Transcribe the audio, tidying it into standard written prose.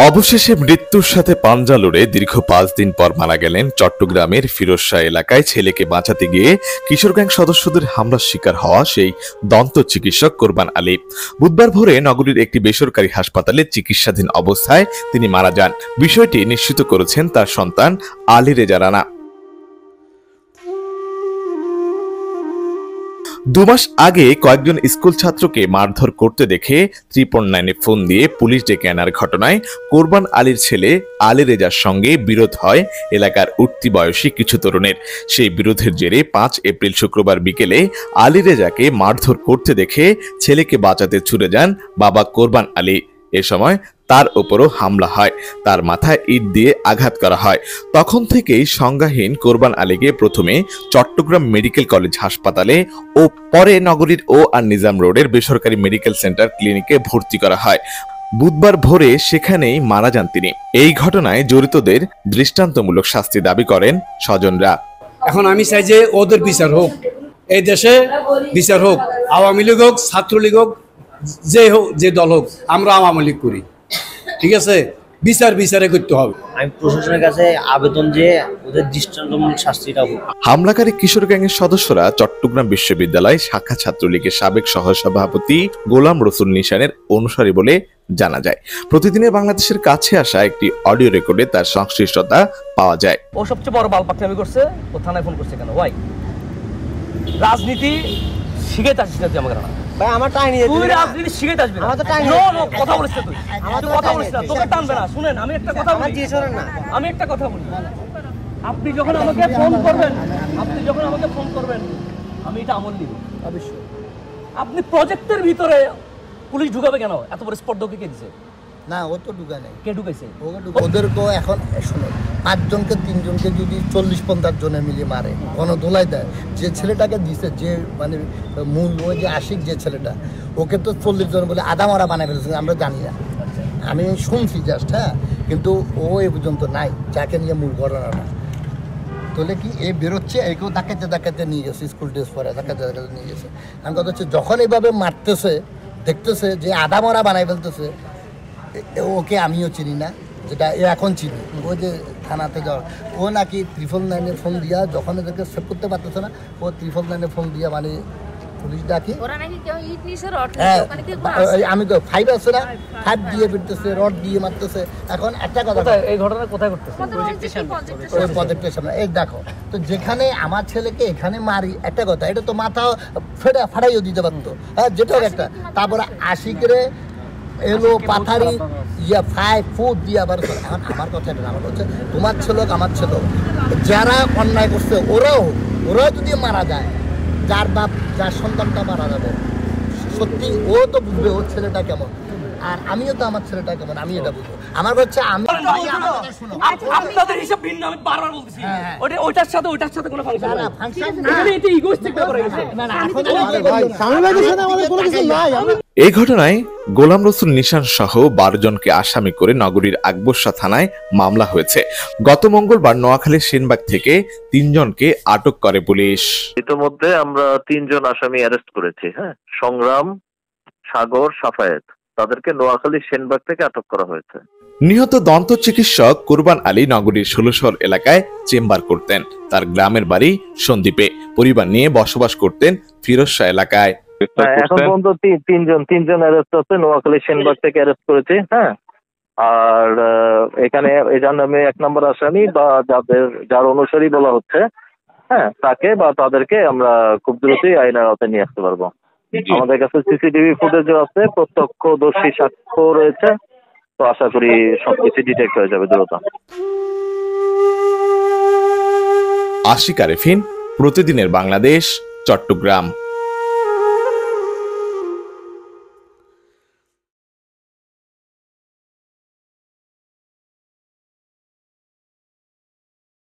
অবশেষে মৃত্যুর সাথে পাঞ্জা লড়ে দীর্ঘ 5 দিন পর মারা গেলেন চট্টগ্রামের ফিরোজ শাহ এলাকায় ছেলেকে বাঁচাতে গিয়ে কিশোর গ্যাং সদস্যদের হামলার শিকার হওয়া সেই দন্ত চিকিৎসক কোরবান আলী। বুধবার ভোরে নগরীর একটি বেসরকারি হাসপাতালে চিকিৎসাধীন অবস্থায় তিনি মারা যান। বিষয়টি নিশ্চিত করেছেন তার সন্তান আলী রেজা রানা। 2 মাস আগে কয়েকজন স্কুল ছাত্রকে মারধর করতে দেখে 999-এ ফোন দিয়ে পুলিশ ডেকে আনার ঘটনায় কোরবান আলীর ছেলে আলী রেজার সঙ্গে বিরোধ হয় এলাকার উঠতি বয়সী কিছু তরুণের। সেই বিরোধের জেরে 5 এপ্রিল শুক্রবার বিকেলে আলী রেজাকে মারধর করতে দেখে ছেলেকে বাঁচাতে ছুটে যান বাবা কোরবান আলী। এ সময় তার উপরও হামলা হয়, তার মাথায় ইট দিয়ে আঘাত করা হয়। তখন থেকেই সংজ্ঞাহীন কোরবান আলীকে প্রথমে চট্টগ্রাম মেডিকেল কলেজ হাসপাতালে ও পরে নগরীর ও আর নিজাম রোডের বেসরকারি মেডিকেল সেন্টার ক্লিনিকে ভর্তি করা হয়। বুধবার ভোরে সেখানেই মারা যান তিনি। এই ঘটনায় জড়িতদের দৃষ্টান্তমূলক শাস্তি দাবি করেন স্বজনরা। এখন আমি চাই যে ওদের বিচার হোক, এই দেশে বিচার হোক, আওয়ামী লীগ হোক, ছাত্রলীগ হোক, যে দল হোক, আমরা আওয়ামী লীগ করি, ঠিক আছে? বিচারে করতে হবে। আমি প্রশাসনের কাছে আবেদন যে ওদের দৃষ্টান্তমূলক শাস্তিটা হোক। হামলাকারী কিশোর গ্যাংয়ের সদস্যরা চট্টগ্রাম বিশ্ববিদ্যালয় শাখা ছাত্রলীগের সাবেক সহসভাপতি গোলাম রসুল নিশানের অনুসারী বলে জানা যায়। প্রতিদিনের বাংলাদেশের কাছে আসা একটি অডিও রেকর্ডে তার সংশ্লিষ্টতা পাওয়া যায়। ও সবচেয়ে বড় বালপাকনামি করছে, ও থানায় ফোন করছে কেন? ওয়াই রাজনীতি শিখাইতে আসছিস না তুই আমাকে? ভাই আমার টাইম নিয়ে তুই রাজনীতি শিখাইতে আসবি না। আমার তো টাইম কথা বলিস তুই, তুই কথা বলিস না, তোকে টানবে না। শুনেন, আমি একটা কথা বলি, আমি একটা কথা বলি। আপনি যখন আমাকে ফোন করবেন, আমি এটা আমল নিব অবশ্যই। আপনি প্রজেক্টের ভিতরে পুলিশ ঢুকাবে কেন? এত বড় স্পর্ধকে কে দিছে? না, ও তো ঢুকা নেই। কে ঢুকাইছে? ওদেরকে এখন শোনো, 5 জনকে 3 জনকে যদি 40-50 জনে মিলিয়ে মারে, গণধোলাই দেয়, যে ছেলেটাকে দিছে, যে মানে মূল ওই যে আশিক যে ছেলেটা, ওকে তো 40 জন বলে আধা মারা বানাই ফেলেছে, আমরা জানি না, আমি শুনছি জাস্ট। হ্যাঁ, কিন্তু ও এ পর্যন্ত নাই, যাকে নিয়ে মূল ঘটনাটা। তাহলে কি এ বেরোচ্ছে, একেও ডাকাতে নিয়ে গেছে, স্কুল ড্রেস পরে ডাকাতে নিয়ে গেছে। আমি কথা হচ্ছে, যখন এইভাবে মারতেছে, দেখতেছে যে আধা মারা বানাই ফেলতেছে, ওকে আমিও চিনি না, যেটা এখন চিনি। ও যে থানাতে যাওয়ার, ও নাকি 999-এ ফোন দিয়া, যখন এদেরকে সেভ করতে পারতেছে না, ও 999-এ ফোন দিয়া মানে পুলিশ ডাকি। হ্যাঁ, আমি তো 5 আছে না, 5 দিয়ে ফিরতেছে, রড দিয়ে মারতেছে। এখন একটা কথা, এই ঘটনা কোথায় ঘটতেছে? ওই প্রজেক্টের সামনে। এই দেখো তো, যেখানে আমার ছেলেকে এখানে মারি, একটা কথা, এটা তো মাথা ফাটাইও দিতে পারতো, হ্যাঁ, যেটাও একটা। তারপরে আশিকরে এলো পাথারি ইয়া 5 ফুট দিয়ে আবার। এখন আমার কথা এটা, আমার হচ্ছে তোমার ছেলে আমার ছেলে, যারা অন্যায় করছে ওরাও যদি মারা যায়, যার বাপ যার সন্তানটা মারা যাবে, সত্যি ও তো বুঝবে ওর ছেলেটা কেমন, আর আমিও তো আমার ছেলেটা কেমন, আমি এটা বুঝবো। আমার হচ্ছে আমি আপনাদের হিসাব ভিন্ন, আমি বারবার বলতেছি। ওইটার সাথে কোনো ফাংশন না, এখানে এটা ইগোইস্টিক ব্যাপার হয়ে গেছে। এই ঘটনায় গোলাম রসুল নিশান সহ 12 জনকে আসামি করে নগরীর আকবরশাহ থানায় মামলা হয়েছে। গত মঙ্গলবার নোয়াখালীর সেনবাগ থেকে 3 জনকে আটক করে পুলিশ। ইতিমধ্যে আমরা 3 জন আসামি অ্যারেস্ট করেছি। হ্যাঁ, সংগ্রাম, সাগর, সাফায়েত, তাদেরকে নোয়াখালী সেনবাগ থেকে আটক করা হয়েছে। নিহত দন্ত চিকিৎসক কোরবান আলী নগরীর 16 এলাকায় চেম্বার করতেন। তার গ্রামের বাড়ি সন্দ্বীপে, পরিবার নিয়ে বসবাস করতেন ফিরোজ শাহ এলাকায়। এখন পর্যন্ত 3 জন অ্যারেস্ট আছে, নোয়াখালী সেনবাগ থেকে অ্যারেস্ট করেছি। হ্যাঁ, আর এখানে এজার নামে 1 নম্বর আসামি বা যার অনুসারী বলা হচ্ছে, হ্যাঁ, তাকে বা তাদেরকে আমরা খুব দ্রুতই আইনের আওতায় নিয়ে আসতে পারবো। আমাদের কাছে সিসিটিভি ফুটেজও আছে, প্রত্যক্ষদর্শী সাক্ষ্য রয়েছে, তো আশা করি সবকিছু ডিটেক্ট হয়ে যাবে দ্রুত। আশিক আরেফিন, প্রতিদিনের বাংলাদেশ, চট্টগ্রাম।